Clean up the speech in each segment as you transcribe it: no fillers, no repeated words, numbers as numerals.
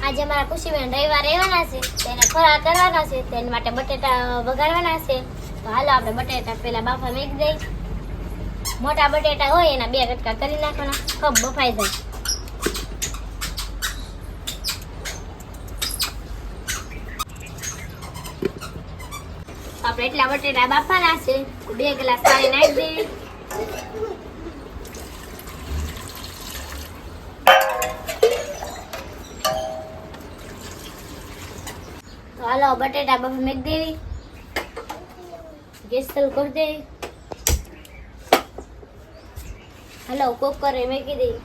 આજે અમારા ખુશીબેન રવિવાર રહેવાના છે, તેને ફરાળ કરવાના છે, તેના માટે બટેટા વઘારવાના છે. તો હાલો આપણે બટેટા પેલા બાફા મેકી દઈ. મોટા બટેટા હોય એના 2 કટકા કરી નાખવાના, ખબ બફાઈ જાય. આપણે એટલા બટેટા બાફવાના છે, 2 ગ્લાસ પાણી નાખી દેવી. તો હાલો બટેટા બાફા મેક દેવી. ગેસ ચાલુ કરી દેવી. હાલો કુકરે મેકી દેવી.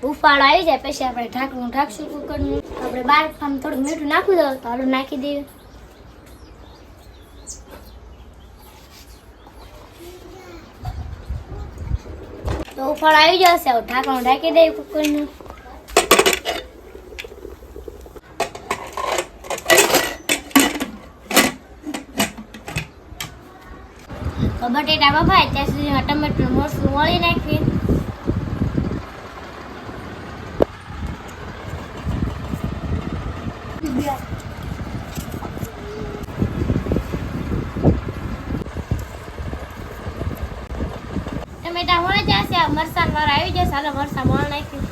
ઉફાળો આવી જાય પછી આપણે ઢાંકણું ઢાંકશું કુકરનું. આપણે બાર થોડું મીઠું નાખી દો તો હાલો નાખી દઈએ. તો ઉફાળો આવી જશે, ઢાંકણું ઢાંકી દઈએ કુકરનું. તો બટેટા બફાય ત્યાં સુધીમાં ટમેટું મરચું વળી નાખીએ. ટમેટા વળી જશે, મરચાં વાળા આવી જશે. હાલો મરચાં વળી નાખીએ.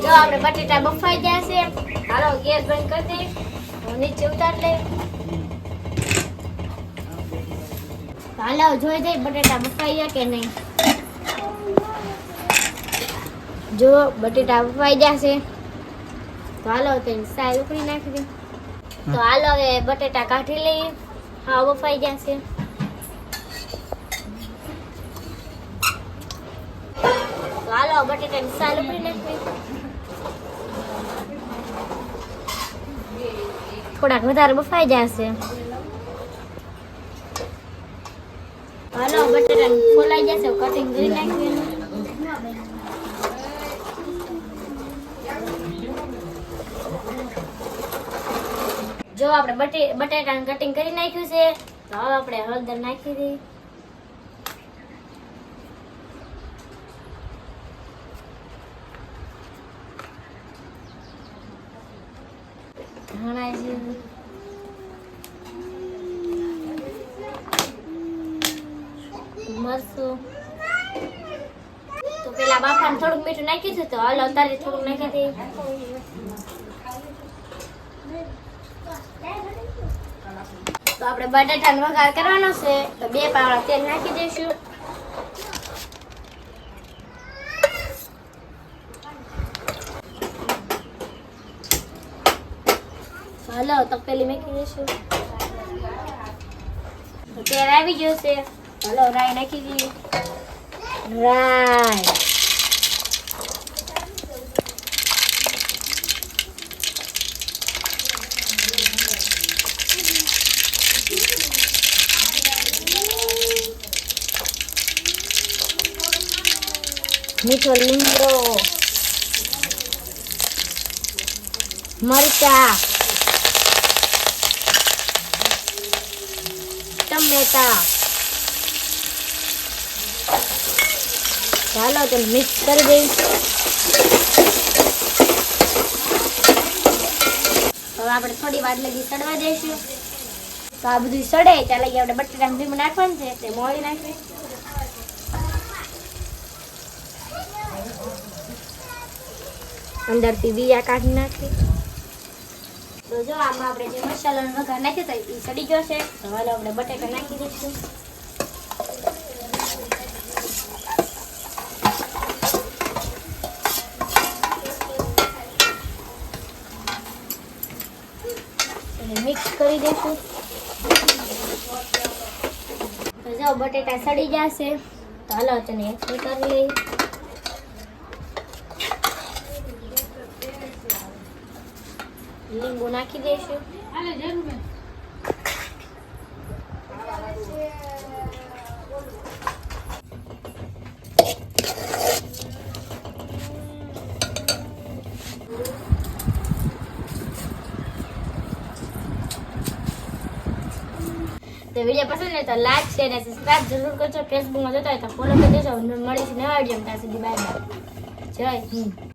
જો આપણે બટેટા બફાઈ ગયા છે. હાલો ગેસ બંધ કરી દે, નીચે ઉતારી લે. હાલો જોઈ દે બટેટા બફાઈ ગયા કે નહીં. જો બટેટા બફાઈ ગયા છે. તો હાલો તેની સાઈડ ઉપડી નાખી દે. તો હાલો હવે બટેટા કાઢી લઈએ. હા બફાઈ ગયા છે. તો હાલો બટેટાની સાઈડ ઉપડી નાખી. થોડાક વધારે બફાઈ જશે. હાલો બટેટા ફોલાઈ જશે, કટિંગ કરી નાખીએ. જો આપણે બટેટાનું કટિંગ કરી નાખ્યું છે. તો હવે આપણે હળદર નાખી દઈએ. ધાણા જીરું, મરચું. તો પેલા બાફાને થોડુંક મીઠું નાખ્યું છે. તો હાલો અત્યારે થોડુંક નાખી દઈએ. તો આપણે બટાટાનો વઘાર કરવાનો છે. તો 2 પાવડા તેલ નાખી દઈશું. હાલો તપેલી મૂકી દઈશું. તો તેલ આવી ગયું છે. હાલો રાઈ નાખી દઈએ. રાઈ, મીઠો લીમડો, મરચા, ટમેટા. ચાલો તેને મિક્સ કરી દઈએ. હવે આપણે થોડી વાર લગી સડવા દઈશું. તો આ બધું સડે ત્યાં લગી આપણે બટેટાનું ભીમું નાખવાનું છે, તે મોળી નાખીએ. અંદરથી બીજા કાઢી નાખીએ. તો જો આમાં આપણે જે મસાલાનો વઘાર નાખ્યો તો એ સડી ગયો છે. તો હાલો આપણે બટેટા નાખી દઈશું. મિક્સ કરી દઈશું. તો જો બટેટા સડી જશે. તો હાલો તેને ઉતારી લઈએ. લીંબુ નાખી દઈશું. તો વિડીયો પસંદ હોય તો લાઈક શેર અને સબસ્ક્રાઇબ જરૂર કરજો. ફેસબુકમાં જોતા હોય તો ફોલો કરી દેજો. મળીશું નવા વિડીયો. ત્યાં સુધી બાય બાય. જય હિન્દ.